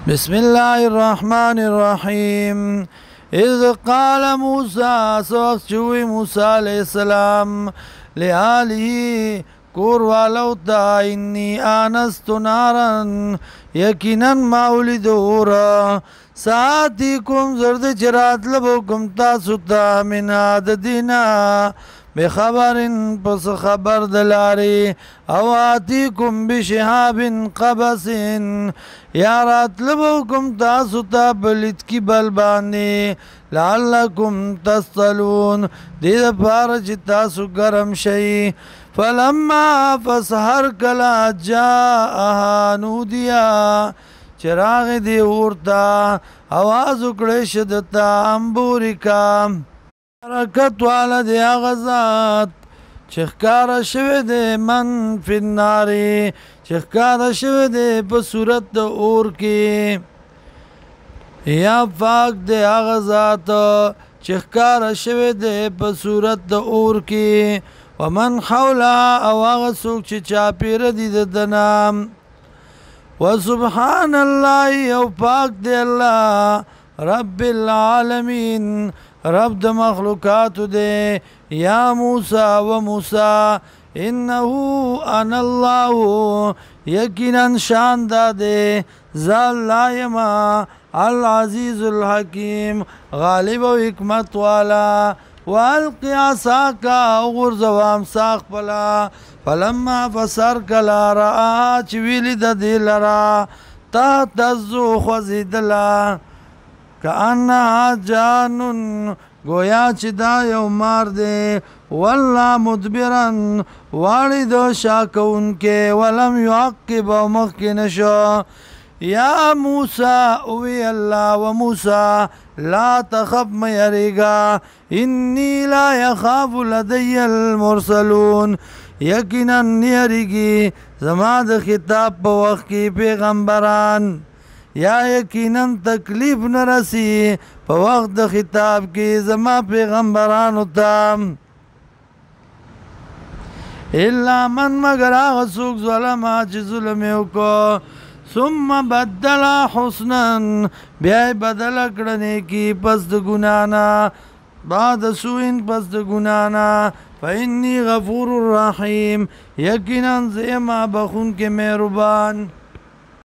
بسم الله الرحمن الرحيم إذ قال موسى سوچوي موسى عليه السلام لآله کور والو تا انی آنست نارن یقینا مولد اورا ساتیکم زرد چرات لبوکم تاسو تا من عددنا بخبرن پس خبر دلاری او آتیکم بشهاب قبس یا رات لبوکم تاسو تا بلد کی بل باندی لعلکم تصطلون دید پارچ تاسو گرم شئی فلما فسحر کلا جاءها نودیا چراغ دی اورتا آواز اکڑی شدتا امبوریکا حرکت والا دی آغازات چخکار شوی دی من فی الناری چخکار شوی دی بصورت دی اور کی یا فاق دی آغازات چخکار شوی دی بصورت دی اور کی ومن حولها او هغه څوک چې چاپیره دي د دنام وسبحان الله او پاک دی الله رب العالمین رب د مخلوقات دی یا موسی و موسی انه انا الله یقینا شان داده ذل لایما العزیز الحکیم غالب و حکمت والا والقی عصاکا غرزوام ساق پلا فلما فسر کلا را چویلی دا دی لرا تا تزو خوزیدلا کانها جانن گویا چی دا یو مار دی والله مدبرن والی دو شاکون کے ولم یعقب و مخی نشو یا موسیٰ اوی اللہ و موسیٰ لا تخف میریگا انی لا یخاف لدی المرسلون یقینا نیریگی زما د خطاب په وخت کې پیغمبران یا یقینا تکلیف نرسی په وخت د خطاب کې زما پیغمبرانو ته الا من مگر هغه څوک ظلم چې ظلم یې وکړ ثم بدل حسنا بیا بدل کړنې کی پس د ګنانا بعد سوء پس د ګنانا فإني غفور رحیم یقینا زما بخون کې مهربان